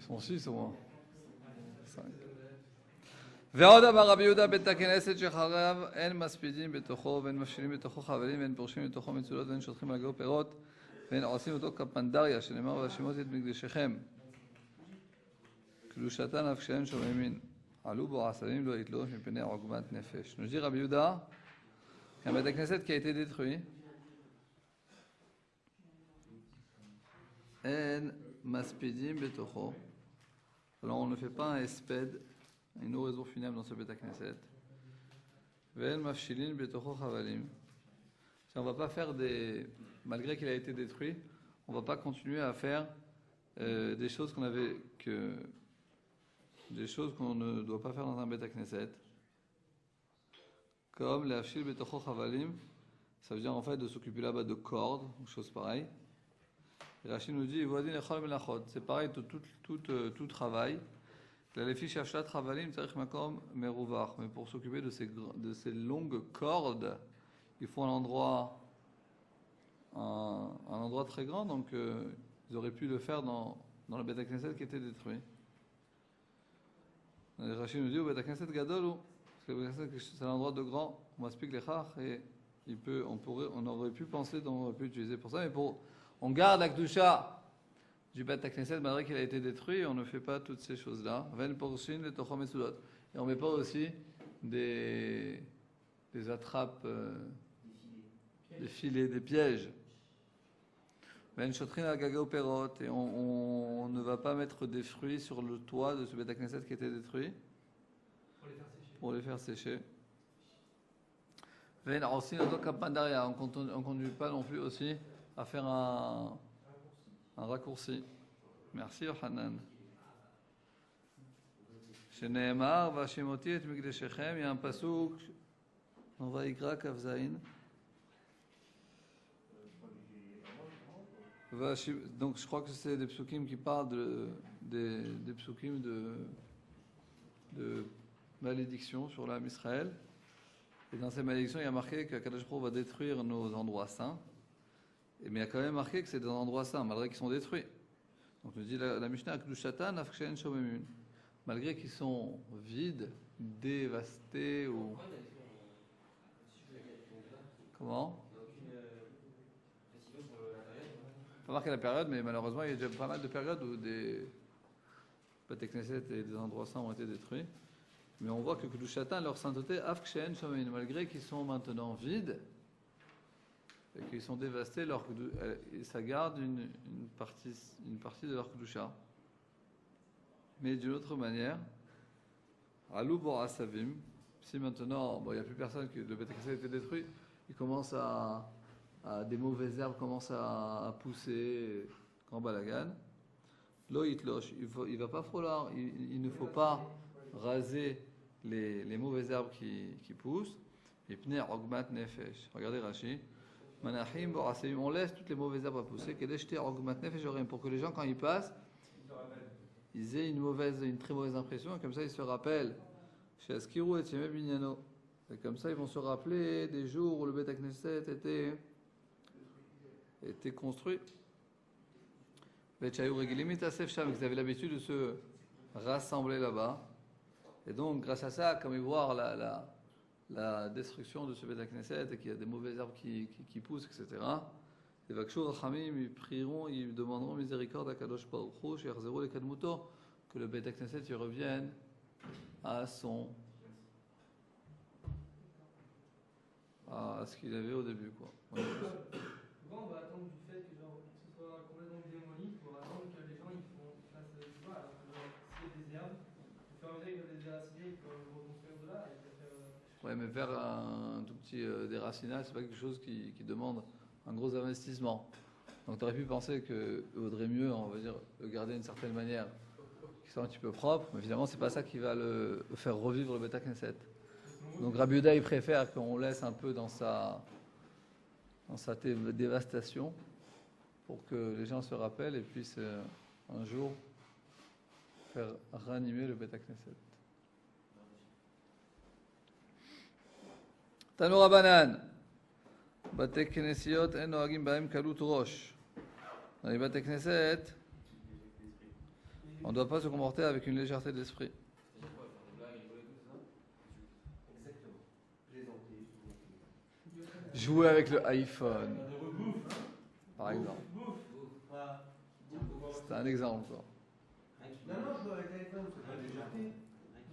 Ils sont 6 au moins. 5. ועוד אמר רבי יהודה בית הכנסת שחרב אין מספידים בתוכו ואין מפשילים בתוכו חבלים ואין פורשים בתוכו מצולות ואין שוטחים על גאו פירות ואין עושים אותו כפנדריה שנאמר והשימותי את מקדשכם קדושתן אף כשאין שומעים עלו בו עשבים לא יתלוש מפני עוגמת נפש. Nous dit Rabbi Yehuda qu'un bête knesset qui a été détruit en maspidim betocho. Alors on ne fait pas un esped, une oraison funèbre dans ce bête knesset. Ven mafshilin betocho chavalim. On ne va pas faire des, malgré qu'il a été détruit, on ne va pas continuer à faire des choses qu'on avait que des choses qu'on ne doit pas faire dans un bête knesset. Comme les afshil betocho chavalim, ça veut dire en fait de s'occuper là-bas de cordes ou choses pareilles. Et Rachid nous dit, c'est pareil, tout travail. Mais pour s'occuper de ces longues cordes, il faut un endroit très grand, donc ils auraient pu le faire dans le Beth Knesset qui était détruit. Et Rachid nous dit, Beth Knesset Gadol, c'est un endroit de grand, on m'explique les chach, et on aurait pu penser, on aurait pu utiliser pour ça, mais on garde la Kedusha du Beth Knesset malgré qu'il a été détruit, on ne fait pas toutes ces choses-là. Et on ne met pas aussi des attrapes, des filets, des pièges. Et on ne va pas mettre des fruits sur le toit de ce Beth Knesset qui était détruit pour les faire sécher. On ne conduit pas non plus aussi à faire un raccourci. Merci Yohanan. Chez Nehemar, Vashimoti et Mikdeshechem, il y a un pasouk, on va y Kaf Zain. Donc je crois que c'est des psukim qui parlent des psukim de malédiction sur l'âme Israël. Et dans ces malédictions, il y a marqué qu'Akadosh Baruch Hu va détruire nos endroits saints. Mais il y a quand même marqué que c'est des endroits saints, malgré qu'ils sont détruits. Donc, nous dit la Mishnah, malgré qu'ils sont vides, dévastés ou. Comment? Pas marqué la période, mais malheureusement, il y a déjà pas mal de périodes où des Beth Knesset et des endroits saints ont été détruits. Mais on voit que Kedushatan, leur sainteté, malgré qu'ils sont maintenant vides, et qu'ils sont dévastés, ça garde une partie de leur Kedusha. Mais d'une autre manière, Alou Borasavim, si maintenant il n'y a plus personne, que le Beth Knesset a été détruit, il commence des mauvaises herbes commencent à pousser, grand balagan. Lo Hitlosh, il va pas falloir, il ne faut pas raser les mauvaises herbes qui poussent. Et Pnei Ogmat Nefesh. Regardez Rashi. On laisse toutes les mauvaises herbes à pousser, pour que les gens, quand ils passent, ils aient une très mauvaise impression, et comme ça ils se rappellent. Et comme ça ils vont se rappeler des jours où le Beth Knesset était construit. Ils avaient l'habitude de se rassembler là-bas. Et donc, grâce à ça, comme ils voient la destruction de ce Beth Knesset et qu'il y a des mauvaises herbes qui poussent, etc. Les Vakshur Rachamim, ils prieront, ils demanderont miséricorde à Kadosh Baruch Hu, Sheyarzero le Kadmuto, que le Beth Knesset y revienne à ce qu'il avait au début, quoi. Souvent, on va attendre du fait que ce soit complètement démoli pour attendre que les gens fassent des choix, alors que s'il y a des herbes, au fur et à mesure qu'ils peuvent les déraciner, ils peuvent reconstruire de là. Ouais, mais faire un tout petit déracinage, c'est pas quelque chose qui demande un gros investissement. Donc tu aurais pu penser qu'il vaudrait mieux, on va dire, le garder d'une certaine manière, qui soit un petit peu propre, mais finalement c'est pas ça qui va le faire revivre le Beth Knesset. Donc Rabbi Yehuda, il préfère qu'on laisse un peu dans sa dévastation pour que les gens se rappellent et puissent un jour faire ranimer le Beth Knesset. תנו רבנן, בתי כנסיות אין נוהגים בהם קלות ראש. בתי כנסת On ne doit pas se comporter avec une légèreté d'esprit. Jouer avec le iPhone, par exemple. C'est un exemple, quoi. Non, jouer avec l'iPhone, c'est pas légèreté.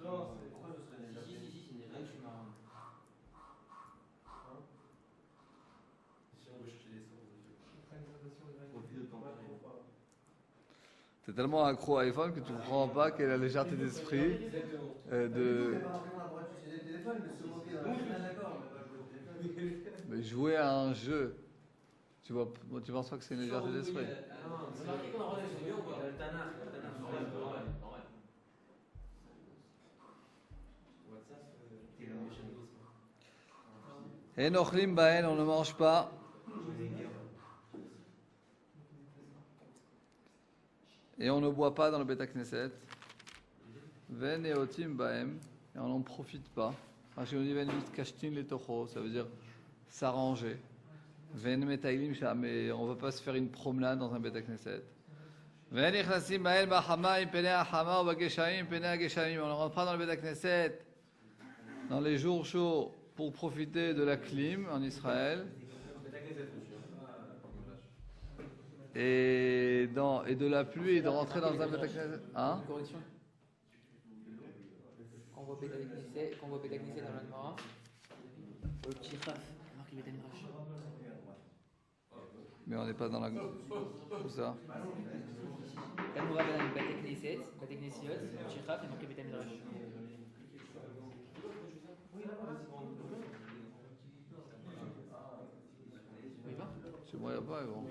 Non, Pourquoi ce serait légèreté? Si, c'est une légèreté, je suis marrant. T'es tellement accro à iPhone que tu ne comprends pas quelle est la légèreté d'esprit de... Mais jouer à un jeu, tu penses pas que c'est une légèreté d'esprit? Et Nochlim Baen, on ne mange pas. Et on ne boit pas dans le Beth Knesset. Ven et otim baem, et on n'en profite pas. Rashi dit ven kashtin le tocho, ça veut dire s'arranger. Ven metailim sham, mais on ne va pas se faire une promenade dans un Beth Knesset. Ven ichnasim bael bachama impene achama ou bageshaim impene ageshaim. On ne rentre pas dans le Beth Knesset dans les jours chauds pour profiter de la clim en Israël. Et de la pluie et de rentrer dans un Beth Knesset. Hein? Correction. Quand on voit Beth Knesset dans la Gemara, au petit Raf, marqué Beth Midrash. Mais on n'est pas dans la... Où ça? Talmud Rabbanan, Beth Knesset, Beth Knessiot, au petit Raf, et marqué Beth Midrash. Oui, pas? Chez moi, il n'y a pas, gros.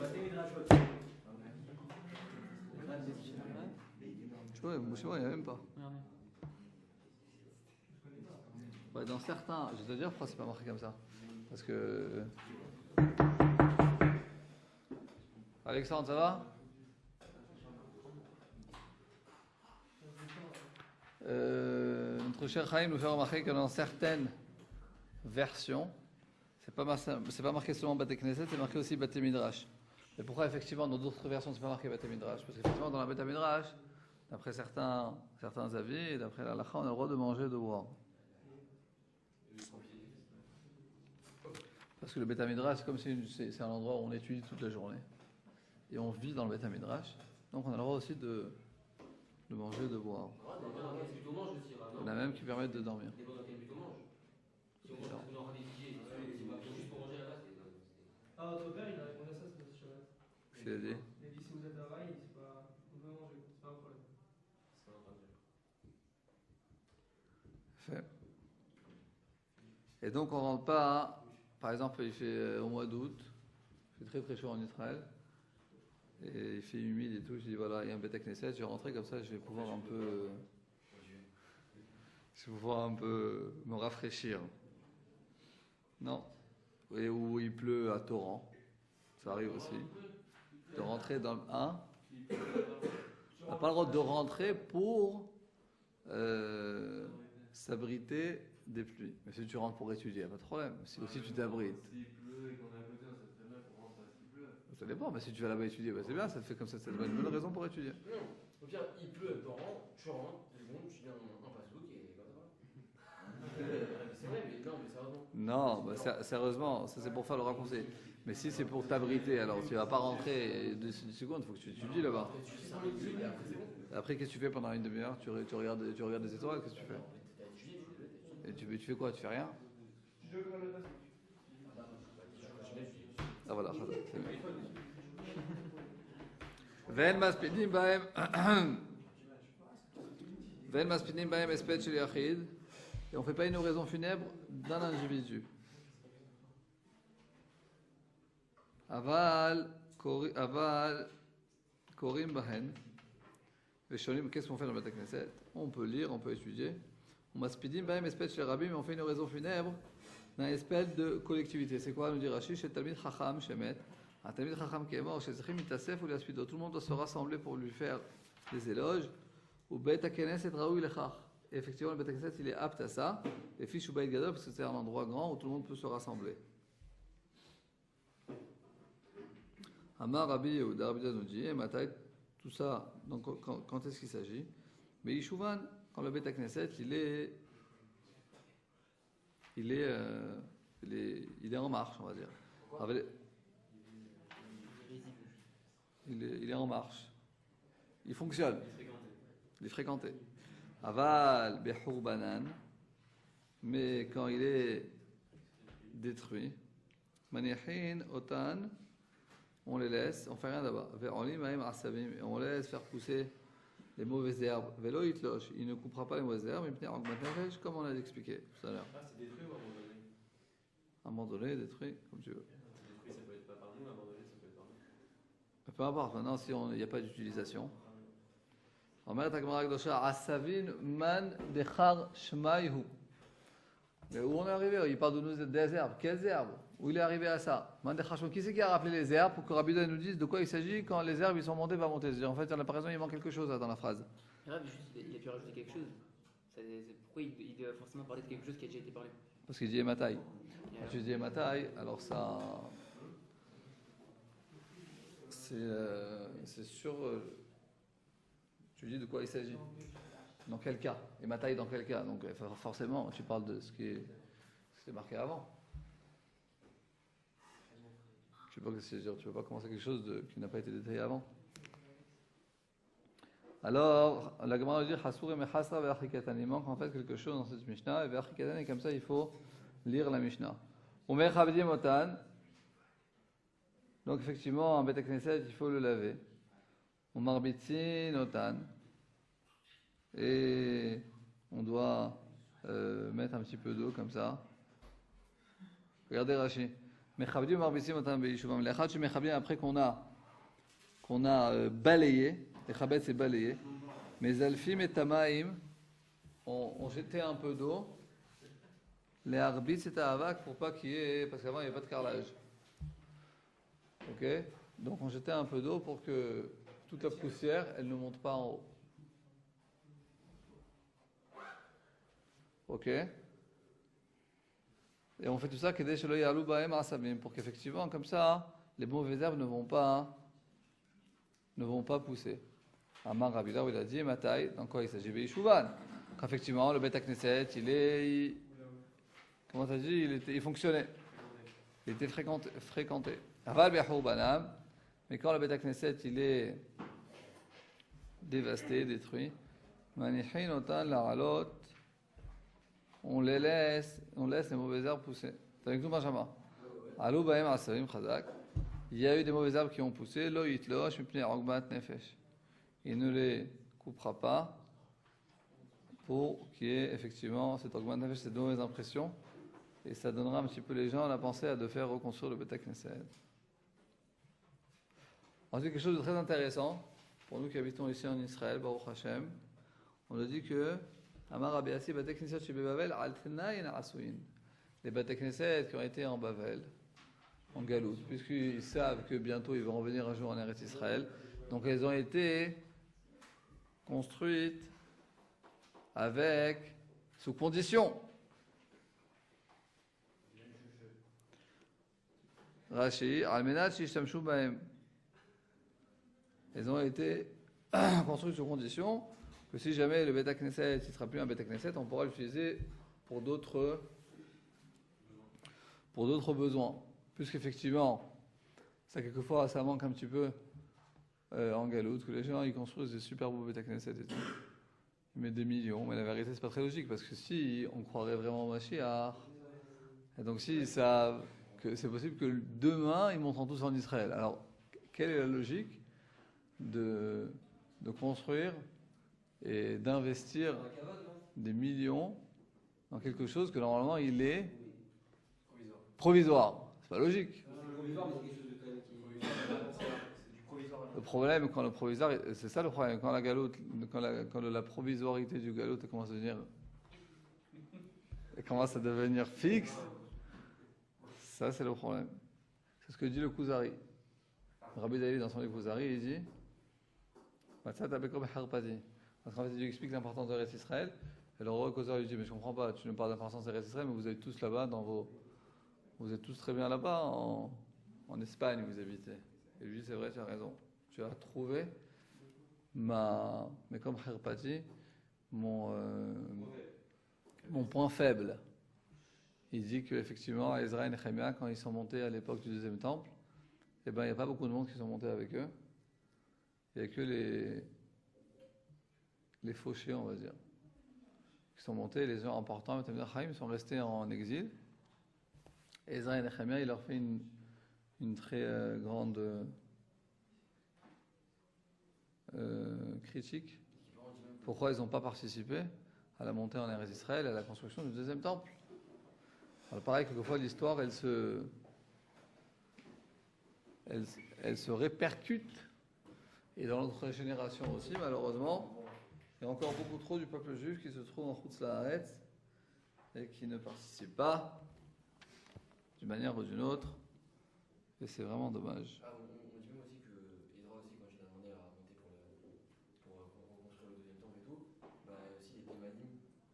Chez moi, il n'y a même pas. Ouais, dans certains, je dois dire pourquoi c'est pas marqué comme ça. Parce que... Alexandre, ça va? Notre cher Chaim nous fait remarquer que dans certaines versions, c'est pas marqué seulement Beth Knesset, c'est marqué aussi Beth Midrash. Et pourquoi effectivement dans d'autres versions c'est pas marqué Beth Midrash? Parce qu'effectivement dans la Beth Midrash, d'après certains avis et d'après la halakha, on a le droit de manger et de boire. Parce que le Beth Midrash, c'est comme c'est un endroit où on étudie toute la journée. Et on vit dans le Beth Midrash. Donc on a le droit aussi de manger et de boire. Il y en a même qui permettent de dormir. Ah, votre père, il a répondu à ça, c'est monsieur Shabbat. C'est dit. Il a dit si vous êtes à Raï, vous pouvez manger, c'est pas un problème. Fait. Et donc on rentre pas, par exemple il fait au mois d'août, il fait très très chaud en Israël, et il fait humide et tout, je dis voilà, il y a un Beth Knesset, je vais rentrer comme ça, je vais pouvoir un peu me rafraîchir. Non. Et où il pleut à torrent, ça arrive aussi. De rentrer dans le 1, on n'a pas le droit de rentrer pour s'abriter des pluies. Mais si tu rentres pour étudier, il n'y a pas de problème. Si aussi tu t'abrites. S'il pleut et qu'on est à côté, ça serait bien qu'on rentre parce qu'il pleut. Ça dépend, mais si tu vas là-bas étudier, bah c'est bien, ça te fait comme ça, c'est une bonne raison pour étudier. Non, au pire, il pleut, tu rentres, 2 secondes, tu viens en passe-book et comme ça. C'est vrai, mais non, mais sérieusement. Non, bah, sérieusement, ça c'est pour faire le raccourci. Mais si c'est pour t'abriter, alors tu vas pas rentrer 2 secondes, il faut que tu étudies là-bas. Après, qu'est-ce que tu fais pendant une demi-heure? Tu regardes des étoiles, qu'est-ce que tu fais? Et tu fais quoi? Tu fais rien? Ah voilà, c'est bien. Ven maspidim baem espet shel yachid. Et on ne fait pas une oraison funèbre d'un individu. Aval korim bahen. Qu'est-ce qu'on fait dans le Beth Knesset? On peut lire, on peut étudier. On maspidim baem espet shel rabim, mais on fait une oraison funèbre d'un espèce de collectivité. C'est quoi, nous dit Rashi? Chez Talmid Chacham Shemet. Un Talmid Chacham qui est mort, chez Zechim Mitasef ou Liaspido. Tout le monde doit se rassembler pour lui faire des éloges. Ou Beit HaKnesset Raoui Lechach. Et effectivement, le Beit HaKnesset, il est apte à ça. Et Fish ou Beit Gadol, parce que c'est un endroit grand où tout le monde peut se rassembler. Amar Rabbi Yehuda, Rabbi Yehuda nous dit, Matai tout ça, donc quand est-ce qu'il s'agit? Mais Yishuvan, quand le Beit Knesset, il est en marche, on va dire. Il est en marche. Il fonctionne. Il est fréquenté. Aval Behurbanan, mais quand il est détruit, Manihin Otan, on les laisse, on fait rien là-bas. Et on laisse faire pousser les mauvaises herbes. Velo itlosh, il ne coupera pas les mauvaises herbes, comme on l'a expliqué tout à l'heure. Ah, c'est détruit ou abandonné? Abandonné, détruit, comme tu veux. Détruit, ça peut être pas par nous, abandonné, ça peut être par nous. Peu importe, maintenant, si il n'y a pas d'utilisation. Asavin man dechar shmaihu. Mais où on est arrivé? Il parle de nous des herbes. Quelles herbes? Où il est arrivé à ça? Qui c'est qui a rappelé les herbes pour que Rabbi Yehuda nous dise de quoi il s'agit quand les herbes ils sont montées, va monter? C'est-à-dire, en fait, par exemple, il manque quelque chose là, dans la phrase. Rabbi, il a pu rajouter quelque chose. Pourquoi il doit forcément parler de quelque chose qui a déjà été parlé? Parce qu'il dit Ematai. Quand tu dis Ematai, alors ça. C'est sûr. Tu dis de quoi il s'agit? Dans quel cas? Ematai dans quel cas? Donc forcément, tu parles de ce qui est marqué avant. Tu ne peux pas commencer quelque chose qui n'a pas été détaillé avant. Alors, la Gemara dit Hasur et Mechasra ve'achikatan. Il manque en fait quelque chose dans cette Mishnah. Et ve'achikatan, et comme ça, il faut lire la Mishnah. Omer Chabdim Otan. Donc, effectivement, en Beit Knesset, il faut le laver. Omar Bitzin Otan. Et on doit mettre un petit peu d'eau comme ça. Regardez Rashi. Mechabdim Omar Bitzin Otan be'yishuvam. L'echad chez Mechabdim, après qu'on a balayé. Les chabet, c'est balayé. Mais alfim et tamaim, on jetait un peu d'eau. Les arbits, c'était avak pour pas qu'il y ait. Parce qu'avant, il n'y avait pas de carrelage. Ok? Donc, on jetait un peu d'eau pour que toute la poussière, elle ne monte pas en haut. Ok? Et on fait tout ça pour qu'effectivement, comme ça, les mauvaises herbes ne vont pas pousser. Amar Rabbi Yehuda, il a dit, Matai, dans quoi il s'agit? Be'yishuvan. Quand effectivement, le Beit Knesset, comment t'as dit? Il fonctionnait. Il était fréquenté. Aval Behurbanam. Mais quand le Beit Knesset, il est dévasté, détruit, Manihin Otan Laralot, on laisse les mauvaises herbes pousser. T'as avec nous, Benjamin? Alou Bahem Asavim Chazak. Il y a eu des mauvaises herbes qui ont poussé. Lo yitlosh mipnei ogmat nefesh. Il ne les coupera pas pour qu'il y ait effectivement cette ogmat nefesh, cette mauvaise impression. Et ça donnera un petit peu les gens la pensée de faire reconstruire le Beit Knesset. Ensuite, quelque chose de très intéressant pour nous qui habitons ici en Israël, Baruch Hashem. On nous dit que Amar Rabbi Yassi Beit Knesset chez Bavel al Tnaïn Asuin. Les Beit Knesset qui ont été en Bavel, en Galout, puisqu'ils savent que bientôt ils vont revenir un jour en Eretz Israël. Donc elles ont été construites sous condition. Rashi, Almenat Shishamshu Bahem. Elles ont été construites sous condition que si jamais le Beit Knesset ne sera plus un Beit Knesset, on pourra l'utiliser pour d'autres besoins. Puisqu'effectivement, ça quelquefois ça manque un petit peu en Galoute, que les gens ils construisent des super beaux Beit Knesset et tout. Ils mettent des millions, mais la vérité c'est pas très logique parce que si on croirait vraiment au Mashiach, et donc s'ils savent que c'est possible que demain ils monteront tous en Israël. Alors, quelle est la logique de construire et d'investir des millions dans quelque chose que normalement il est provisoire? C'est pas logique. Le problème, quand le provisoire, c'est ça le problème, quand la galoute, quand la provisoirité du galoute commence à devenir fixe, ça c'est le problème. C'est ce que dit le Kuzari. Rabbi David dans son livre Kuzari, il dit parce qu'en fait il explique l'importance de Eretz Israël, et le Kuzari lui dit mais je comprends pas, tu nous parles d'importance de Eretz Israël, mais vous êtes tous là-bas vous êtes tous très bien là-bas en Espagne où vous habitez. Et lui dit c'est vrai, tu as raison. Tu as trouvé mais comme Kherpati, mon point faible. Il dit qu'effectivement, Ezra et Nehemia, quand ils sont montés à l'époque du deuxième temple, eh ben, il n'y a pas beaucoup de monde qui sont montés avec eux. Il n'y a que les fauchés, on va dire, qui sont montés. Les gens importants, ils sont restés en exil. Ezra et Nehemia, il leur fait une très grande critique. Pourquoi ils n'ont pas participé à la montée en Eretz Israël et à la construction du deuxième temple? Alors pareil, quelquefois l'histoire, elle se répercute. Et dans notre génération aussi, malheureusement, il y a encore beaucoup trop du peuple juif qui se trouve en Chutz La'aretz et qui ne participe pas d'une manière ou d'une autre. Et c'est vraiment dommage. Ah, on dit même aussi que Ezra aussi, quand il a demandé à monter pour reconstruire le deuxième temple et tout, bah aussi les Thémanim,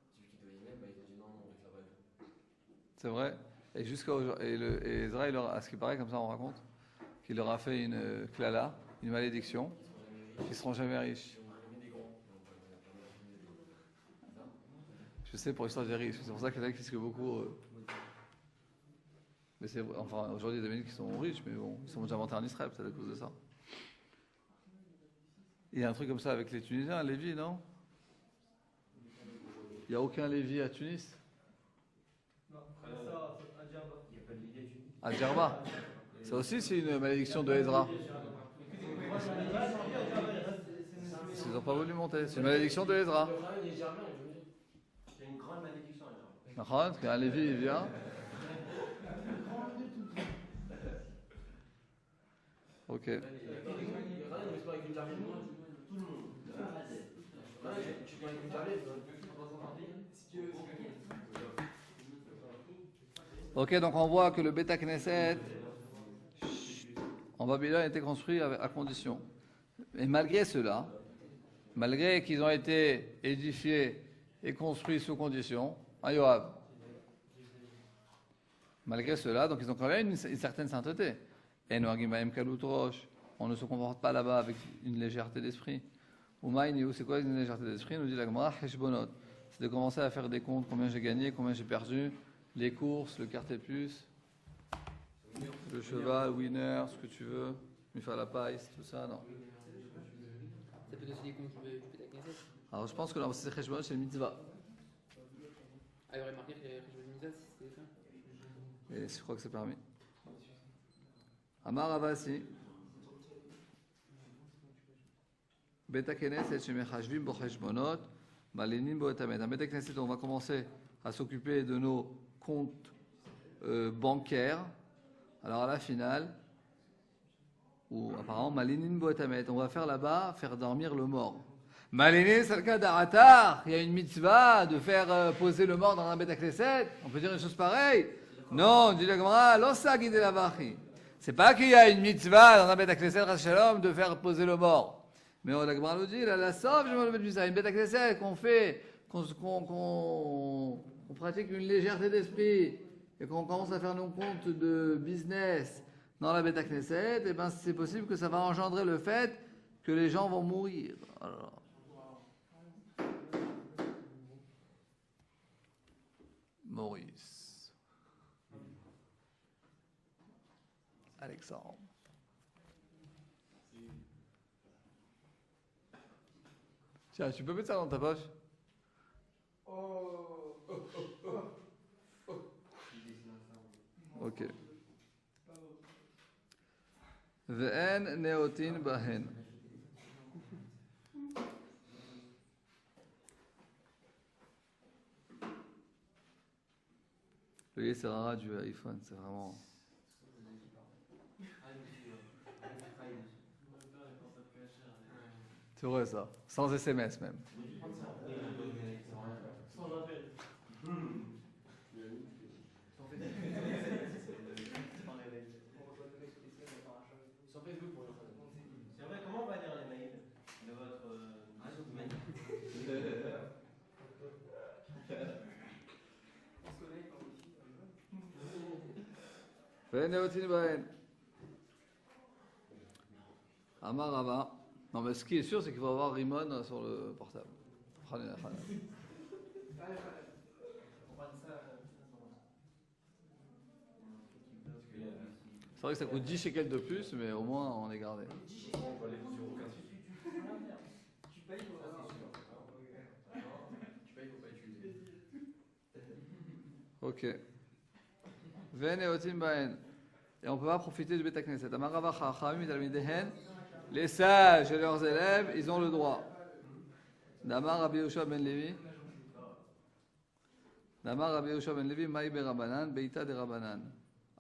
celui qui devait y mettre, bah ils ont dit non, on reste là-bas et tout. C'est vrai. Et Ezra, à ce qui paraît, comme ça on raconte, qu'il leur a fait une klala, une malédiction, qu'ils ne seront jamais riches. Je sais pour l'histoire des riches, c'est pour ça qu'il y en a qui disent que beaucoup. Mais c'est enfin aujourd'hui il y a des mecs qui sont riches, mais bon, ils sont déjà montés en Israël, peut-être à cause de ça. Il y a un truc comme ça avec les Tunisiens, Lévi, non? Il n'y a aucun Lévi à Tunis? Non, ça, à Djerba. Il n'y a pas de Lévi à Tunis. À Djerba. Ça aussi, c'est une malédiction de Ezra. Ils n'ont pas voulu monter. C'est une malédiction de Ezra. Il y a une grande malédiction à Djerba. Quand un Lévi il vient. Ok. Rien ne reste pas avec une carrière. Tout le monde. Tu viens avec une carrière. Ok, donc on voit que le Beta Knesset en Babylone a été construit à condition. Et malgré cela, malgré qu'ils ont été édifiés et construits sous condition, hein, Yoav, malgré cela, donc ils ont quand même une certaine sainteté. Et on ne se comporte pas là-bas avec une légèreté d'esprit. C'est quoi une légèreté d'esprit? Nous dit la Gemara, Heshbonot. C'est de commencer à faire des comptes, combien j'ai gagné, combien j'ai perdu, les courses, le quartier plus, le cheval, winner, ce que tu veux, lui faire la paille, tout ça, non. Ça peut aussi des comptes du Beta Knesset. Alors je pense que c'est Heshbonot, c'est le mitzvah. Ah, il y aurait marqué que les Mitzvah si c'était ça. Et je crois que c'est permis. Amar Avasi. Beta Knesset, Shemechashvim bo Heshbonot, Malenim bo Etamet. Un Beta Knesset, on va commencer à s'occuper de nos comptes bancaires. Alors à la finale, ou apparemment Malenim bo Etamet, on va faire là-bas, faire dormir le mort. Malenim, c'est le cas d'Aratar. Il y a une mitzvah de faire poser le mort dans un Beta Knesset. On peut dire une chose pareille? Non, dit la Gemara, l'osa guide la vachi. C'est pas qu'il y a une mitzvah dans un Beta Knesset, Rachalom, de faire poser le mort. Mais la Gemara nous dit, la sauve, je me le dis, une Beta Knesset qu'on fait, qu'on pratique une légèreté d'esprit et qu'on commence à faire nos comptes de business dans la Beta Knesset, et ben c'est possible que ça va engendrer le fait que les gens vont mourir. Alors, Maurice. Alexandre. Tiens, tu peux mettre ça dans ta poche? Ok. Ve'en neotin bahen. Le Yeserara du iPhone, c'est vraiment... C'est vrai ça, sans SMS même. Sans appel. Sur Facebook pour l'instant. C'est vrai, comment on va lire les mails de votre mail? Ve'en neotin bahen. Amar Rava. Non, mais ce qui est sûr, c'est qu'il faut avoir Rimon sur le portable. C'est vrai que ça coûte 10 shekels de plus, mais au moins on est gardé. Tu payes pour avoir. Tu payes, il faut pas utiliser. Ok. Ven et otim baen. Et on ne peut pas profiter du Beit HaKnesset. Amarava chachamim talmidehen. Les sages et leurs élèves, ils ont le droit. Damar Rabbi Yehoshua ben Levi. Damar Rabbi Yehoshua ben Levi, maï berabanan, beita de rabanan.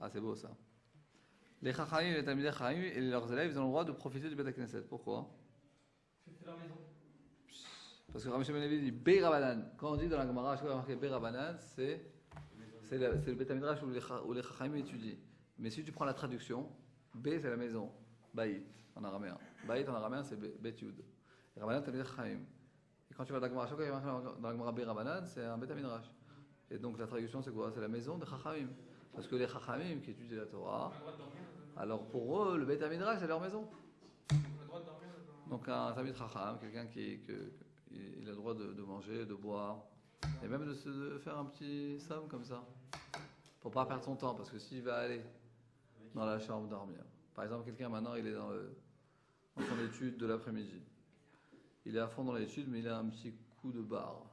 Ah, c'est beau ça. Les chachamim, les talmidei chachamim et leurs élèves, ils ont le droit de profiter du Beit HaKnesset. Pourquoi? C'est leur maison. Parce que Rabbi Yehoshua ben Levi dit berabanan. Quand on dit dans la Gemara, je crois marqué berabanan, c'est le Beit HaMidrash où les chachamim étudient. Mais si tu prends la traduction, B c'est la maison, Baït en araméen. Baït en araméen c'est Bet Yud. Et Rabanan c'est Beit Chaim. Et quand tu vas dans la Gemara, chaque fois qu'il y a dans la Gemara B Rabanan, c'est un Beit HaMidrash. Et donc la traduction c'est quoi? C'est la maison des Chachamim. Parce que les Chachamim qui étudient la Torah, alors pour eux le Beit HaMidrash c'est leur maison. Donc un Talmid Chacham, quelqu'un il a le droit de manger, de boire, et même de faire un petit somme comme ça. Pour pas perdre son temps, parce que s'il va aller dans la chambre dormir, par exemple, quelqu'un maintenant il est dans son étude de l'après-midi, il est à fond dans l'étude, mais il a un petit coup de barre.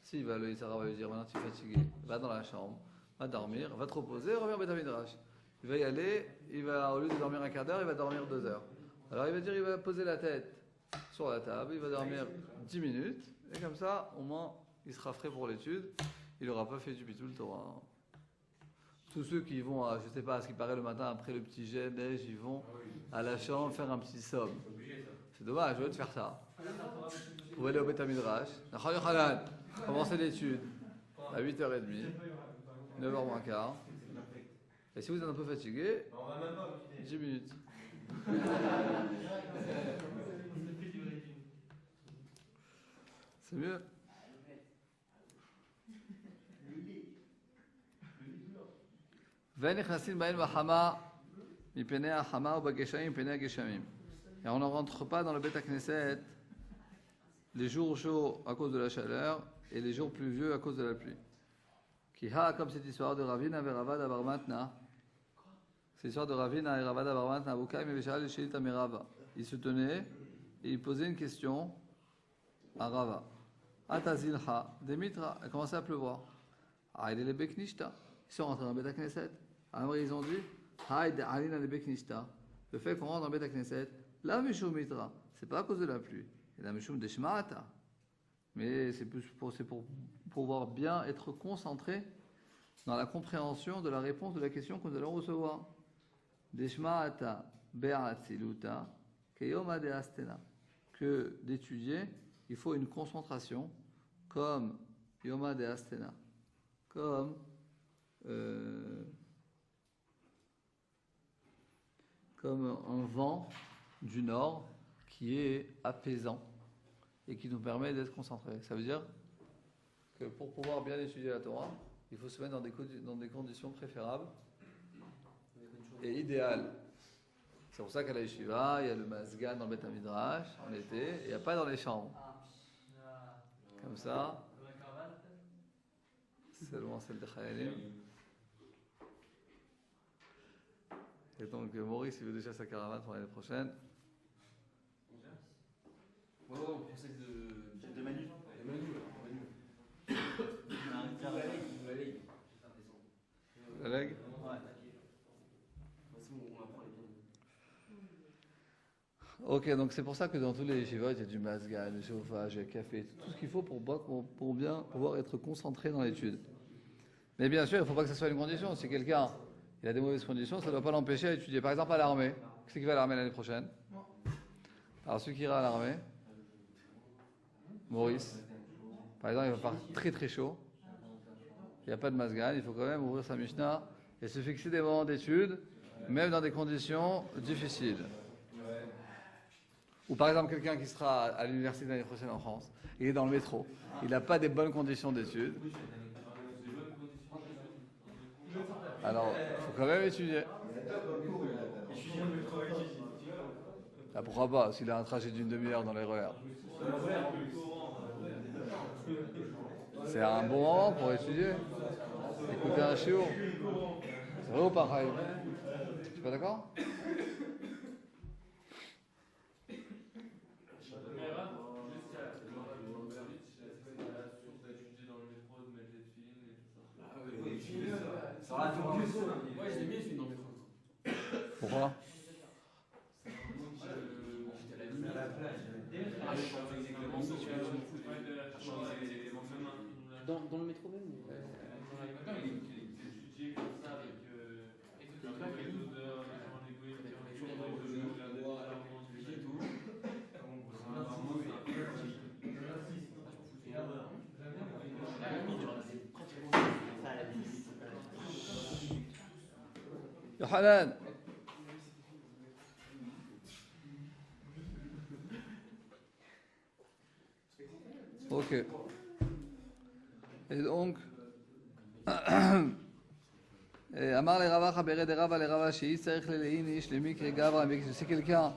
S'il va, le Yitzhara va lui dire maintenant tu es fatigué, va dans la chambre, va dormir, va te reposer, reviens au Beit HaMidrash. Il va y aller, au lieu de dormir un quart d'heure, il va dormir 2 heures. Alors il va dire, il va poser la tête sur la table, il va dormir 10 minutes, et comme ça, au moins, il sera frais pour l'étude, il n'aura pas fait du bitul Torah. Tous ceux qui vont, je ne sais pas, à ce qui paraît le matin après le petit jet neige, ils vont à la chambre faire un petit somme. C'est dommage, je veux te faire ça. Vous pouvez aller au Beit HaMidrash, commencer l'étude à 8h30, 9h moins quart. Et si vous êtes un peu fatigué, 10 minutes. C'est mieux. Et on ne rentre pas dans le Beit HaKnesset les jours chauds à cause de la chaleur et les jours pluvieux à cause de la pluie. Comme cette histoire de Ravina et Ravada bar Matna. C'est l'histoire de Ravina et Ravada bar Matna. Il se tenait et il posait une question à Rava. Atazilha, Demitra, il commençait à pleuvoir. Ils sont rentrés dans le Beit HaKnesset. Alors ils ont dit, le fait qu'on rentre dans le Beit HaKnesset, la Mishum Mitra, c'est pas à cause de la pluie, c'est la Mishum Deshma'ata. Mais c'est pour pouvoir bien être concentré dans la compréhension de la réponse de la question que nous allons recevoir. Deshma'ata be'atziluta keyoma de'astena. Que d'étudier, il faut une concentration comme Yoma de'astena. Comme un vent du nord qui est apaisant et qui nous permet d'être concentrés. Ça veut dire que pour pouvoir bien étudier la Torah, il faut se mettre dans des conditions préférables et idéales. C'est pour ça qu'à la yeshiva, il y a le mazgan dans le Beit HaMidrash en été, et il n'y a pas dans les chambres. Comme ça, seulement celle de Chayalim. Et donc Maurice, il veut déjà sa caravane pour l'année prochaine. Ouais, on conseille de Manu. La leg. Ok, donc c'est pour ça que dans tous les yeshivot, il y a du mazgan, du chauffage, il y a café, tout ce qu'il faut pour bien pouvoir être concentré dans l'étude. Mais bien sûr, il ne faut pas que ce soit une condition. Si quelqu'un il a des mauvaises conditions, ça ne doit pas l'empêcher à étudier. Par exemple, à l'armée. Qui c'est qui va à l'armée l'année prochaine? Alors, celui qui ira à l'armée, Maurice, par exemple, il va faire très très chaud. Il n'y a pas de mazgan, il faut quand même ouvrir sa Mishnah et se fixer des moments d'étude, même dans des conditions difficiles. Ou par exemple, quelqu'un qui sera à l'université l'année prochaine en France, il est dans le métro, il n'a pas des bonnes conditions d'études. Alors, il faut quand même étudier. Ah, pourquoi pas, s'il a un trajet d'une demi-heure dans les RER. C'est un bon moment pour étudier. Écouter un chiot. C'est vrai ou pas, Chaim? Tu es pas d'accord? Moi, je l'ai mis, je suis dans le métro. Pourquoi? Dans le métro même Yohanan. Ok. Et donc, Amar le Rava Chabere de Rava le Rava Shei Tzarich le Lein Ish le Mikre Gavra. Si quelqu'un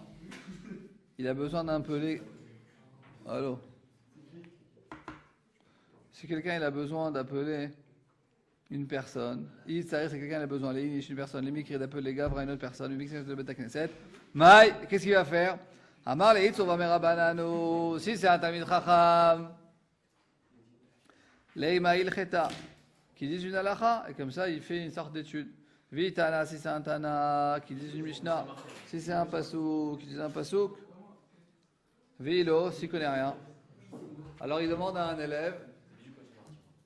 il a besoin d'un pelé, allô. Si quelqu'un il a besoin d'appeler une personne, il s'arrête si quelqu'un a besoin Lein Ish une personne, le Mikre d'appeler Gavra une autre personne, le Mikre de Beta Knesset. Maï, qu'est-ce qu'il va faire? Amar le Hitz on va merabanano. Si c'est un Talmid Chacham. Leima ilcheta, qui dit une halakha, et comme ça il fait une sorte d'étude. Vitana, si c'est un Tana, qui dit une Mishnah, si c'est un Pasouk, qui dit un Pasouk. Vilo, s'il connaît rien. Alors il demande à un élève,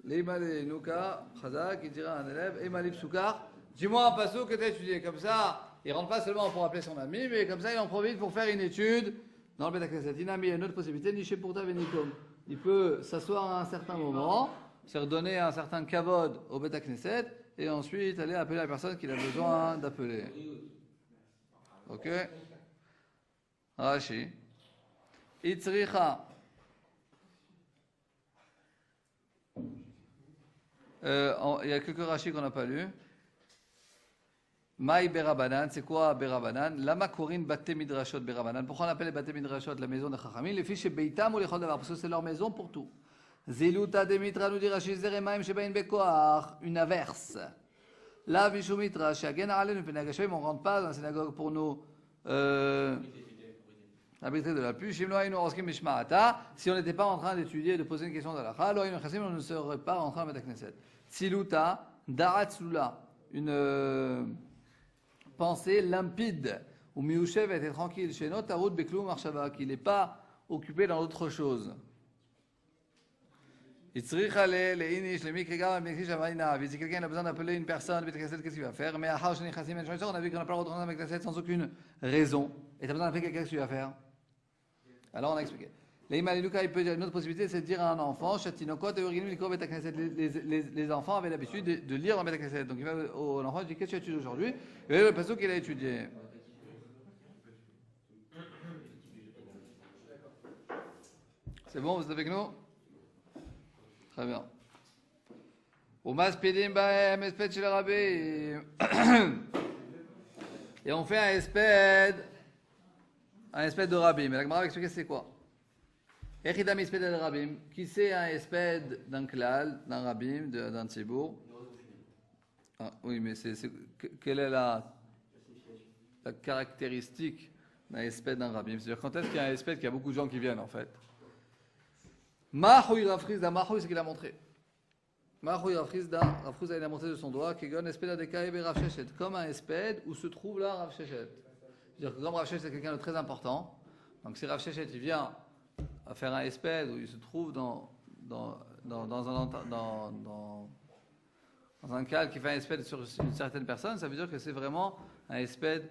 Leima Nuka, Chazak, il dira à un élève, Ema Lipsoukar, dis-moi un Pasouk que tu as étudié. Comme ça, il ne rentre pas seulement pour appeler son ami, mais comme ça il en profite pour faire une étude dans le Beta Knesset. Il y a une autre possibilité, Niché pour ta Venikom. Il peut s'asseoir à un certain moment, se redonner un certain kavod au Beta Knesset, et ensuite aller appeler la personne qu'il a besoin d'appeler. Ok? Rashi. Itzricha. Il y a quelques Rashi qu'on n'a pas lu. Maï Berabanan, c'est quoi Berabanan? Lama Korin Bate Midrashot Berabanan. Pourquoi on appelle les Bate Midrashot la maison des Chachamim? Les fiches Beitam ou les Chol Davar, parce que c'est leur maison pour tout. Ziluta de Mitra nous dit Rashi Zeremaim Shebain Bekoar, une averse. La Vishumitra, Shagen Alen, on ne rentre pas dans la synagogue pour nous arbitrer de la pluie. Shimloa Inu Roskim Mishmaata, si on n'était pas en train d'étudier et de poser une question d'Alacha, Lo Inu Chassim, on ne serait pas rentré dans la Knesset. Ziluta, Daratzula, une pensée limpide, où Miushev était tranquille chez nous, Tarut Beklou Marshava, qu'il n'est pas occupé dans autre chose. Si quelqu'un a besoin d'appeler une personne, qu'est-ce qu'il va faire? Mais on a vu qu'on n'a pas le droit de rentrer avec la sans aucune raison. Et tu as besoin d'appeler quelqu'un, qu'est-ce qu'il va faire? Alors on a expliqué. Il peut y avoir une autre possibilité, c'est de dire à un enfant, les enfants avaient l'habitude de lire dans Beta Knesset. Donc il va au enfant, il dit qu'est-ce que tu étudies aujourd'hui? Et le pasuk qu'il a étudié. C'est bon, vous êtes avec nous? Très bien. Et on fait un espède de rabim. Mais la Gemara va expliquer c'est quoi. Echidam espède de rabim. Qui c'est un espède d'un klal, d'un rabim, d'un tzibour? Ah, oui, mais quelle est la caractéristique d'un espède d'un rabim? C'est-à-dire quand est-ce qu'il y a un espède qu'il y a beaucoup de gens qui viennent en fait? Mahoui Rafrizda, Mahoui, c'est qu'il a montré. Mahoui Rafrizda, Rafrizda, il a montré de son doigt, Kegon espède de Kaebe Rav Sheshet, comme un espède où se trouve là Rav Sheshet. C'est-à-dire que comme Rav Sheshet, c'est quelqu'un de très important, donc si Rav Sheshet, il vient à faire un espède où il se trouve dans un cadre qui fait un espède sur une certaine personne, ça veut dire que c'est vraiment un espède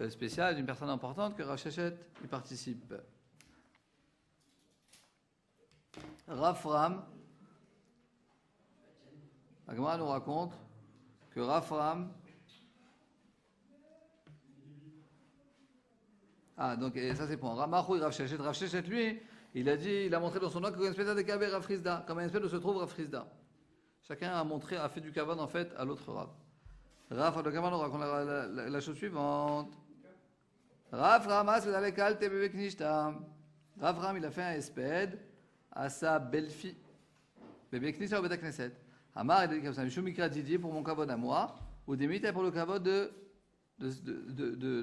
spécial d'une personne importante que Rav Sheshet y participe. Rafram, la Gemara nous raconte que Rafram, donc et ça c'est pour Ramachu Rav Sheshet, lui, il a montré dans son doigt comme une espèce de Kaber Rafrizda, comme une espèce où se trouve Rafrizda. Chacun a fait du kavan en fait à l'autre Rav. Raf, le Gemara nous raconte la chose suivante. Rav Ramas Vedalekal Tebebe Knishtam. Rav Ram, il a fait un espède à sa belle-fille. Bébé Knishtam au Beta Knesset. Amar, il a dit comme ça, Mishum Mikra Didier pour mon kavod à moi, ou des mites pour le kavod de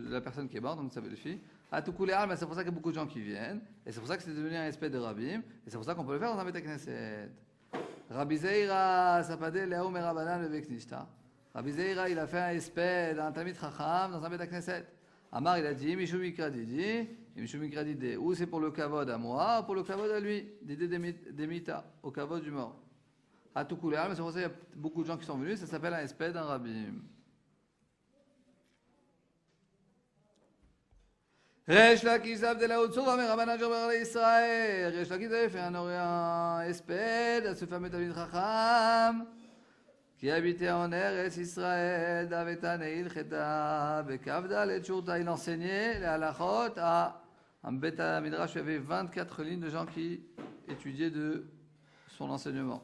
la personne qui est morte, donc sa belle-fille. À tout couler, mais c'est pour ça qu'il y a beaucoup de gens qui viennent, et c'est pour ça que c'est devenu un espède de Rabbim, et c'est pour ça qu'on peut le faire dans un Beta Knesset. Rabbi Zeira, Sapade, Léo, Merabanan, le Beknishta. Rabbi Zeira, il a fait un espède, un Tamid Chacham, dans un Beta Knesset. Amar, il a dit, Mishum Mikra Didi, Mishum Mikra Didi, ou c'est pour le kavod à moi, ou pour le kavod à lui, Didi des Mita, au kavod du mort. À tout couler, mais c'est pour ça qu'il y a beaucoup de gens qui sont venus, ça s'appelle un espède, un Rabbim. Resh Lakish Abdel Haoutsou, Vamer Rabbanan Jorber Israël. Resh Lakish avait fait un espède à ce fameux Tamid Chacham qui habitait en Eretz Israël, Davetan Eil Cheta, Bekavdal et Tchourta. Il enseignait les halachot à un Beta Midrash où il y avait 24 lignes de gens qui étudiaient de son enseignement.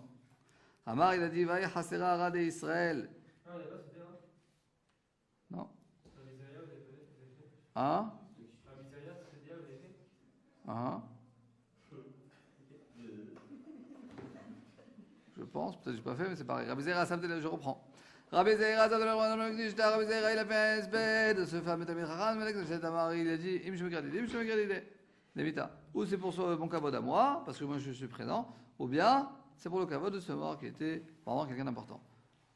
Amar, il a dit, Vaï Hasera Arad et Israël. Ah, il n'y a pas ce terrain. Non. Rabbi Zeria, vous avez fait. Hein? Rabbi Zeria, c'est bien, vous avez fait. Hein? Je pense, peut-être que je n'ai pas fait, mais c'est pareil. Rabbi Zeira, je reprends. Rabbi Zeira, Rabbi Zeira, il a fait un espède de ce fameux Tamid Chacham, il a dit, Im Shemekradide, Nevita. Ou c'est pour mon kavod à moi, parce que moi je suis présent, ou bien c'est pour le kavod de ce mort qui était vraiment quelqu'un d'important.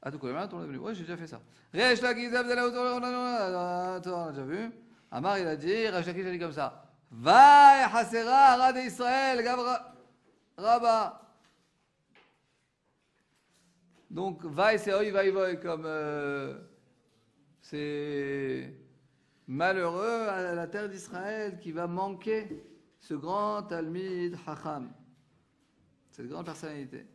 À tout coup, tout le monde est venu. Oui, j'ai déjà fait ça. Resh Lakish, on a déjà vu. Amar, il a dit, Resh Lakish a dit comme ça. Va Hasera, Arad Israël, Gavra, Rabba. Donc, vai, c'est oi, vai, voi, comme c'est malheureux à la terre d'Israël qui va manquer ce grand Talmid Chacham, cette grande personnalité.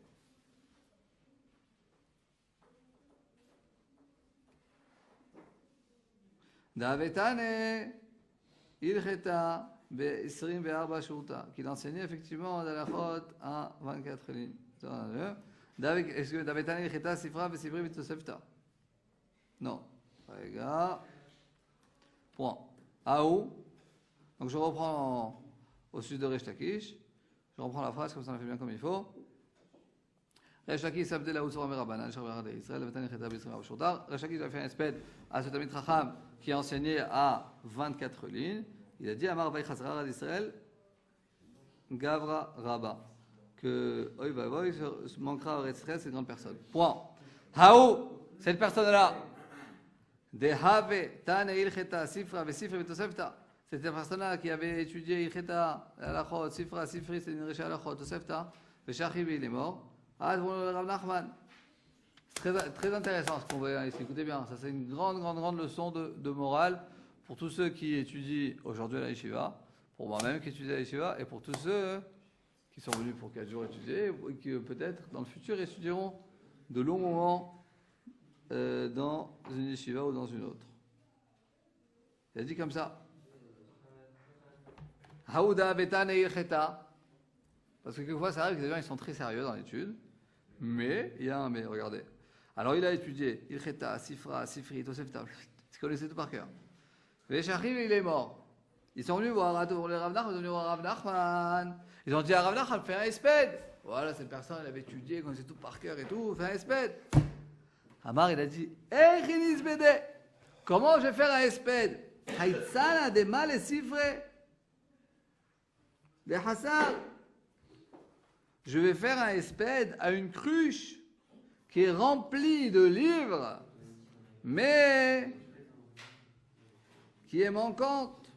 Davetane ilcheta be-isrim ve'arba shurta, qu'il enseignait effectivement dans la chôte à 24 lignes. Est-ce que Davetane ilcheta sifra ve'sifri v'tosefta? Non. Regarde. Point. Aou. Donc je reprends au sud de Resh Lakish. Je reprends la phrase comme ça on la fait bien comme il faut. Resh Lakish s'abdel la Oussora Merabanan, Shabbat d'Israël, Davetane ilcheta be-isrim ve'arba shurta. Resh Lakish a fait un espède à ce Talmid Chacham qui a enseigné à 24 lignes. Il a dit Amar Vaï Chazra d'Israël, Gavra Rabba, que Oy Vavoy se manquera à Israël, cette grande personne. Point. Haou, cette personne-là, Dehave Tane Ilcheta Sifra Vesifra Vetosefta, cette personne-là qui avait étudié Ilcheta, Alachot, Sifra, Sifri, c'est une riche Alachot, Tosefta, Veshachivi, il est mort. Ah, pour le Rav Nachman. Très intéressant ce qu'on voit ici. Écoutez bien, ça c'est une grande leçon de morale pour tous ceux qui étudient aujourd'hui à la Yeshiva, pour moi-même qui étudie à la Yeshiva, et pour tous ceux qui sont venus pour 4 jours étudier, et qui peut-être dans le futur étudieront de longs moments dans une Yeshiva ou dans une autre. Il a dit comme ça. Haouda betane ilcheta. Parce que quelquefois ça arrive que les gens ils sont très sérieux dans l'étude, mais il y a un mais, regardez. Alors il a étudié Ilcheta, Sifra, Sifri, Tosefta, il connaissait tout par cœur. Veshachiv, il est mort. Ils sont venus voir les Rav Nachman, ils sont venus voir Rav Nachman. Ils ont dit à Rav Nachman, fais un espède. Voilà, cette personne, elle avait étudié, elle connaissait tout par cœur et tout, fais un espède. Amar, il a dit, Chinis Bede, comment je vais faire un espède? Haïtsana de mal et Sifre, de Hassar. Je vais faire un espède à une cruche qui est remplie de livres, mais qui est manquante.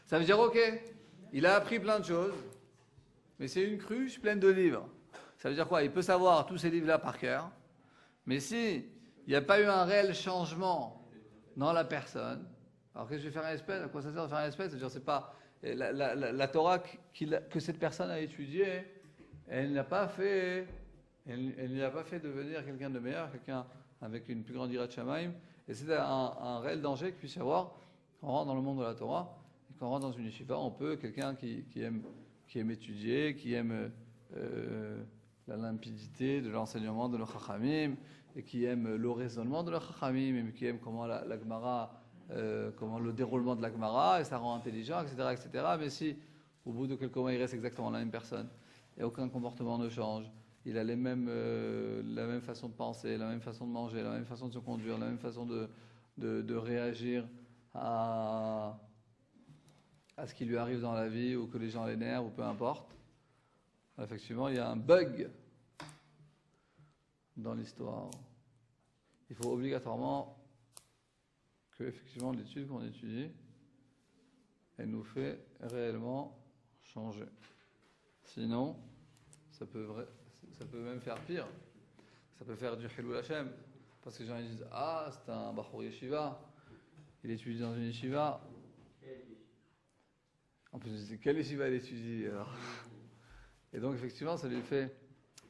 Ça veut dire, ok, il a appris plein de choses, mais c'est une cruche pleine de livres. Ça veut dire quoi? Il peut savoir tous ces livres-là par cœur, mais si il n'y a pas eu un réel changement dans la personne, alors que je vais faire un espèce? À quoi ça sert de faire un espèce? C'est-à-dire, c'est pas la Torah que cette personne a étudiée, elle n'a pas fait devenir quelqu'un de meilleur, quelqu'un avec une plus grande ira de Shamaim. Et c'est un réel danger qu'il puisse y avoir quand on rentre dans le monde de la Torah. Et quand on rentre dans une yeshiva, on peut, quelqu'un qui aime étudier, qui aime la limpidité de l'enseignement de nos Chachamim, et qui aime le raisonnement de nos Chachamim, et qui aime comment la Gemara comment, le déroulement de la Gemara, et ça rend intelligent, etc., etc. Mais si, au bout de quelques mois, il reste exactement la même personne, et aucun comportement ne change, il a la même façon de penser, la même façon de manger, la même façon de se conduire, la même façon de réagir à ce qui lui arrive dans la vie, ou que les gens l'énervent, ou peu importe. Effectivement, il y a un bug dans l'histoire. Il faut obligatoirement que, effectivement, l'étude qu'on étudie, elle nous fait réellement changer. Sinon, ça peut même faire pire. Ça peut faire du Hilul Hashem. Parce que les gens ils disent, ah, c'est un Bachour Yeshiva, il étudie dans une Yeshiva. En plus, c'est quelle Yeshiva il étudie alors? Et donc, effectivement, ça fait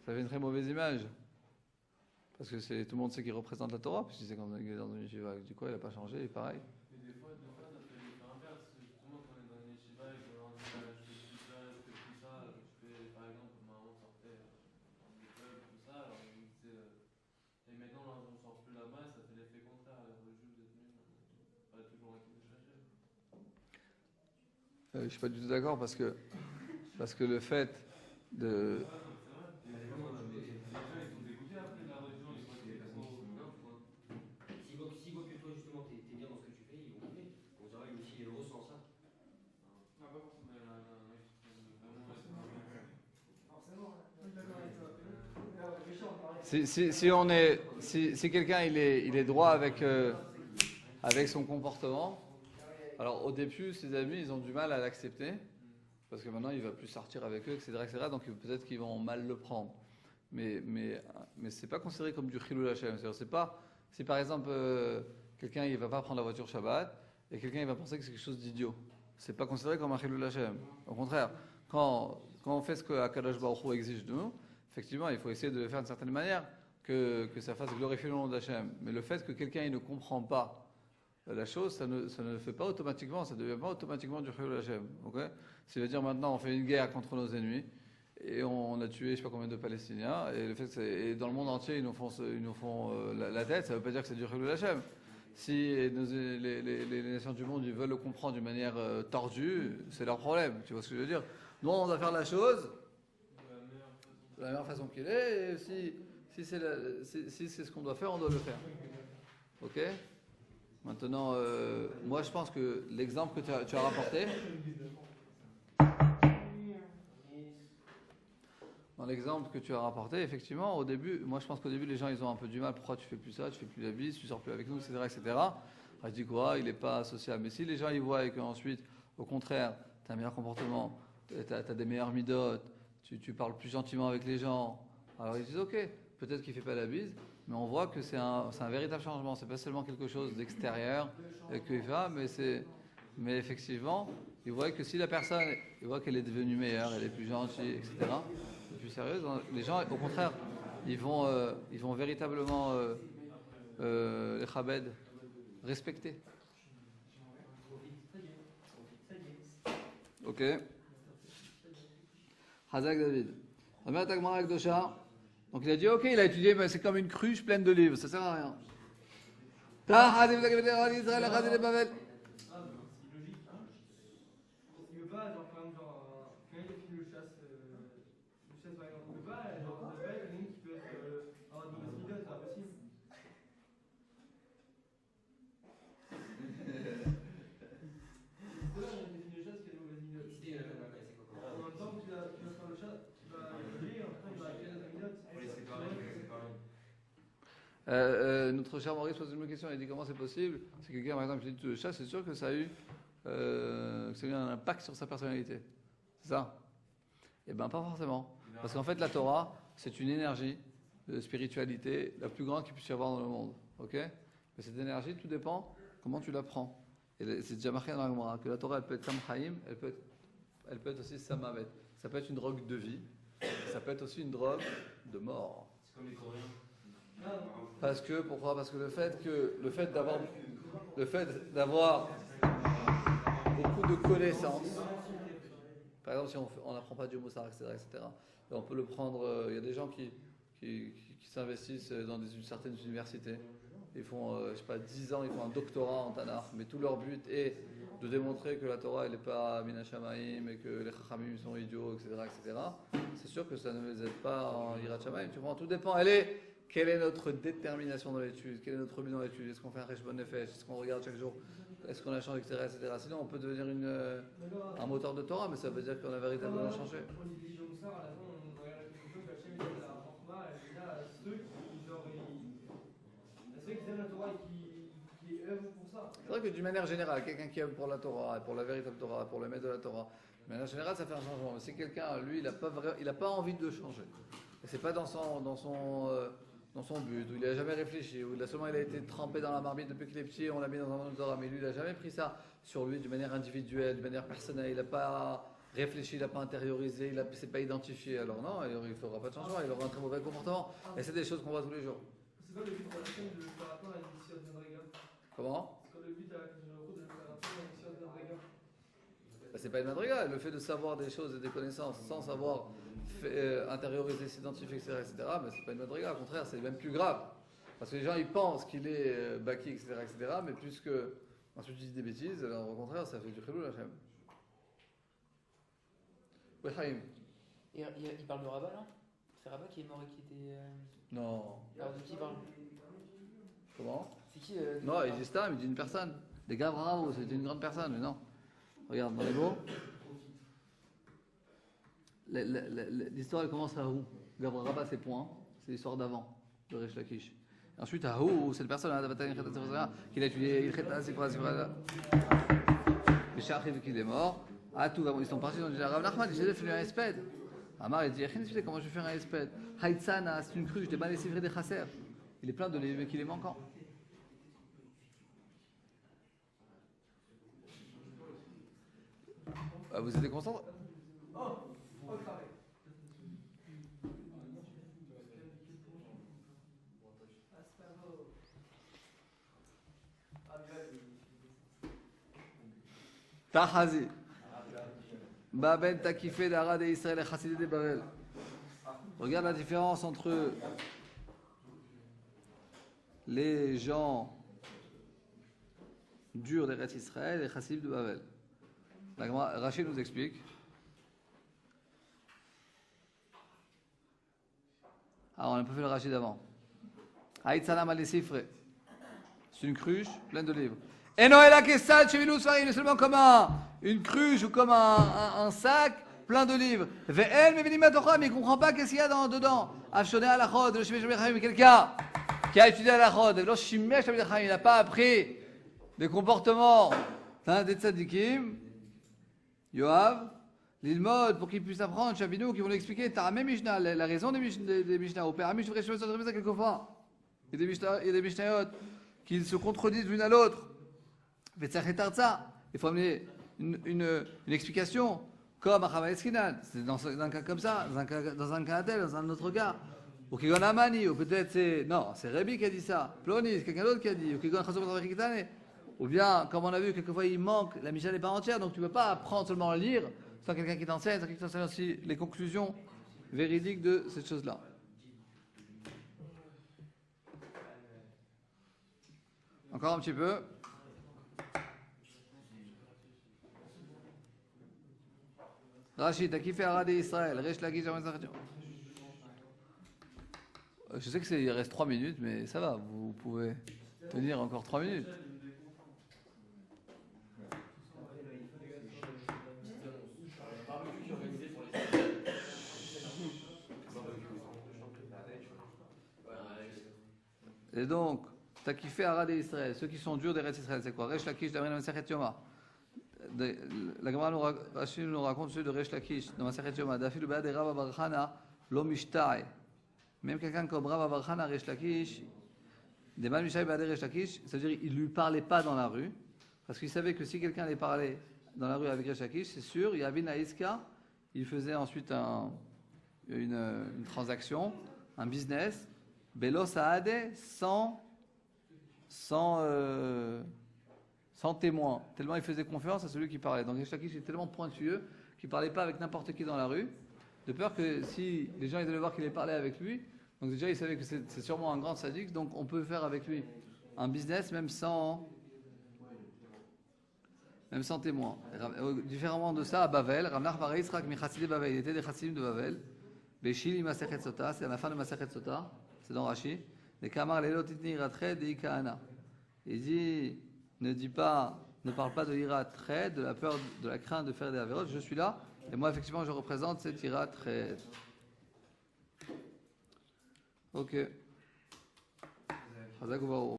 une très mauvaise image. Parce que tout le monde sait qu'il représente la Torah, puis c'est quand il est dans une yeshiva, du coup il n'a pas changé, il est pareil. Mais des fois, ça fait l'effet inverse. Justement, quand on est dans une yeshiva et qu'on leur dit je fais plus ça, je fais plus ça, je fais, par exemple, ma maman sortait dans des clubs, tout ça, alors on me disait, et maintenant là, on sort plus là-bas, ça fait l'effet contraire. Le juge vous êtes nul, pas toujours un qui de chercher. Je ne suis pas du tout d'accord parce que le fait de. Si quelqu'un il est droit avec son comportement, alors au début ses amis ils ont du mal à l'accepter parce que maintenant il va plus sortir avec eux, etc., etc. Donc peut-être qu'ils vont mal le prendre. Mais c'est pas considéré comme du Chilul Hashem. C'est pas si par exemple quelqu'un il va pas prendre la voiture Shabbat et quelqu'un il va penser que c'est quelque chose d'idiot. C'est pas considéré comme un Chilul Hashem. Au contraire, quand on fait ce que Akadosh Baruch Hu exige de nous, effectivement, il faut essayer de le faire d'une certaine manière, que ça fasse glorifier le nom d'Hachem. Mais le fait que quelqu'un il ne comprend pas la chose, ça ne fait pas automatiquement, ça ne devient pas automatiquement du Chilul Hashem. Okay, c'est-à-dire maintenant, on fait une guerre contre nos ennemis, et on a tué je ne sais pas combien de Palestiniens, et le fait et dans le monde entier, ils nous font la tête, ça ne veut pas dire que c'est du Chilul Hashem. Si les nations du monde ils veulent le comprendre d'une manière tordue, c'est leur problème. Tu vois ce que je veux dire? Nous, on doit faire la chose de la meilleure façon qu'il est, et si c'est ce qu'on doit faire, on doit le faire. Ok? Maintenant, moi je pense que l'exemple que tu as rapporté, dans l'exemple que tu as rapporté, effectivement, au début, moi je pense qu'au début les gens ils ont un peu du mal, pourquoi tu fais plus ça, tu fais plus la bise, tu sors plus avec nous, etc., etc. Alors, je dis quoi, il n'est pas sociable. Mais si les gens ils voient et qu'ensuite, au contraire, tu as un meilleur comportement, tu as des meilleures midotes, tu parles plus gentiment avec les gens, alors ils disent ok, peut-être qu'il ne fait pas la bise, mais on voit que c'est un véritable changement, c'est pas seulement quelque chose d'extérieur qu'il fait, mais effectivement, ils voient que si la personne, ils voient qu'elle est devenue meilleure, elle est plus gentille, etc., plus sérieuse, les gens, au contraire, ils vont véritablement les chabed respecter. Ok. Hazak David. Donc il a dit ok, il a étudié, mais c'est comme une cruche pleine de livres, ça sert à rien. Notre cher Maurice pose une question, il dit comment c'est possible? Si quelqu'un par exemple dit le chat, c'est sûr que ça a eu un impact sur sa personnalité. C'est ça? Eh bien pas forcément. Parce qu'en fait la Torah, c'est une énergie de spiritualité la plus grande qu'il puisse y avoir dans le monde. Ok? Mais cette énergie, tout dépend comment tu la prends. Et c'est déjà marqué dans la Gemara que la Torah elle peut être Samhaïm, elle peut être aussi Samavet. Ça peut être une drogue de vie, ça peut être aussi une drogue de mort. C'est comme les Coréens. Pourquoi? Parce que le fait d'avoir beaucoup de connaissances, par exemple si on n'apprend pas Dieu Moussar, etc., et on peut le prendre, il y a des gens qui s'investissent dans certaines universités ils font, je sais pas, 10 ans, ils font un doctorat en Tanakh, mais tout leur but est de démontrer que la Torah elle n'est pas Mina Shamaim et que les Chachamim sont idiots, etc. C'est sûr que ça ne les aide pas en Yirat Shamaim. Tu vois, tout dépend. Quelle est notre détermination dans l'étude? Quel est notre but dans l'étude? Est-ce qu'on fait un Reshbon Nefesh? Est-ce qu'on regarde chaque jour? Est-ce qu'on a changé, etc. Sinon, on peut devenir un moteur de Torah, mais ça veut dire qu'on a véritablement changé. On dit les Yom Sar, à la fin, on regarde quelque chose, Hachem, il donne la Chorma, et là, ceux qui aiment la Torah et qui œuvrent pour ça. C'est vrai que d'une manière générale, quelqu'un qui aime pour la Torah, et pour la véritable Torah, pour le maître de la Torah, de manière générale, ça fait un changement. Mais si quelqu'un, lui, il n'a pas envie de changer, et c'est pas dans son but, où il n'a jamais réfléchi, où il a été trempé dans la marmite depuis qu'il est petit, on l'a mis dans un monde de Torah, mais lui, il n'a jamais pris ça sur lui de manière individuelle, de manière personnelle, il n'a pas réfléchi, il n'a pas intériorisé, il ne s'est pas identifié. Alors non, il ne fera pas de changement, il aura un très mauvais comportement. Et c'est des choses qu'on voit tous les jours. C'est quoi le but de la chaîne de faire atteindre la mission de Madriga? Comment? C'est quoi le but de la chaîne de faire atteindre la mission de Madriga? C'est pas une madriga, le fait de savoir des choses et des connaissances sans savoir intérioriser, s'identifier, etc., mais c'est pas une madriga, au contraire, c'est même plus grave. Parce que les gens, ils pensent qu'il est baki, etc., mais puisque ensuite ils disent des bêtises, alors au contraire, ça fait du chilou, la chaîne. Oui, Chaim. Il parle de Rabat, là? C'est Rabat qui est mort et qui était... Non. Alors, de qui il parle? Comment? C'est qui Non, il dit Stam, il dit une personne. Des gars, bravo, c'était une grande personne, mais non. Regarde, dans les mots. L'histoire, elle commence à où? Gavra Rabat, c'est point. C'est l'histoire d'avant, de Resh Lakish. Ensuite, à où? C'est la personne qui a étudié Il Kheta, c'est quoi? Le Shachriv qui est mort. Ah, tout va. Ils sont partis dans le Rav Nachman, il s'est fait un espède. Amar, il dit comment je vais faire un espède? Haïtsana, c'est une cruche, des balais sévrés des chasser. Il est plein de les qu'il est manquant. Vous êtes concentrés? Tahazi. Baben Takifé d'Arad et Israël et Chassidé de Babel. Regarde la différence entre les gens durs d'Eretz Israël et Chassidé de Babel. Rachid nous explique. Alors, on a un peu fait le Rachid d'avant. Haït Salam al-Sifre. C'est une cruche pleine de livres. Et Noël Kessal, chez nous, c'est seulement comme une cruche ou comme un sac plein de livres. Ve'el mais il ne comprend pas qu'est-ce qu'il y a dedans. Afshoné à la chod, le Shimesh Bechayim, quelqu'un qui a étudié à la chod, le Shimesh Bechayim, il n'a pas appris des comportements des tzadikim. Yoav, l'ilmod, pour qu'ils puissent apprendre, Chavinou, qui vont lui expliquer, Taramé Mishnah, la raison des Mishnah, au Père, je ferai ça quelquefois. Il y a des Mishnayot qui se contredisent l'une à l'autre. Il faut amener une explication, comme à Eskinan, c'est dans un cas comme ça, dans un cas tel, dans un autre cas. Ou Kigon Amani, ou peut-être c'est. Non, c'est Rébi qui a dit ça. Plonis, c'est quelqu'un d'autre qui a dit. Ou Kigon Chazom Kitane. Ou bien, comme on a vu, quelquefois il manque, la Mishnah n'est pas entière, donc tu ne peux pas apprendre seulement à lire sans quelqu'un qui t'enseigne, sans quelqu'un qui t'enseigne aussi les conclusions véridiques de cette chose-là. Encore un petit peu. Rachid, t'as kiffé Arad et Israël, Resh Lakish, je sais qu'il reste 3 minutes, mais ça va, vous pouvez tenir encore 3 minutes. Et donc, t'as kiffé Arad et Israël. Ceux qui sont durs d'Eretz Israël, c'est quoi? Resh Lakish d'Amrin Masechet Yoma. La Gemara nous raconte ceux de Resh Lakish dans Masechet Yoma. Dafil Ba'ad et Rav Bar Chana lo mishtai. Même quelqu'un comme Rav Bar Chana, Resh Lakish, des mal mishtai Ba'ad Resh Lakish, c'est-à-dire il lui parlait pas dans la rue, parce qu'il savait que si quelqu'un allait parler dans la rue avec Resh Lakish, c'est sûr, il y avait Naïska, il faisait ensuite une transaction, un business. Belo Saade sans témoin, tellement il faisait confiance à celui qui parlait. Donc Resh Lakish est tellement pointueux qu'il ne parlait pas avec n'importe qui dans la rue, de peur que si les gens allaient voir qu'il allait parler avec lui, donc déjà il savait que c'est sûrement un grand sadique, donc on peut faire avec lui un business même sans témoin. Différemment de ça, à Bavel, Ramnar Bar Yitzhak mi Chassidei Bavel, il était des Chassidim de Bavel. Beshili Masechet Sota, c'est à la fin de Masechet Sota, c'est dans Rashi. Les Kamar Lelot Itni Iratre de Ikaana. Il dit, ne parle pas de Iratre, de la peur, de la crainte de faire des avérotes. Je suis là, et moi effectivement je représente cette Iratre. Ok. Chazak Uvarou.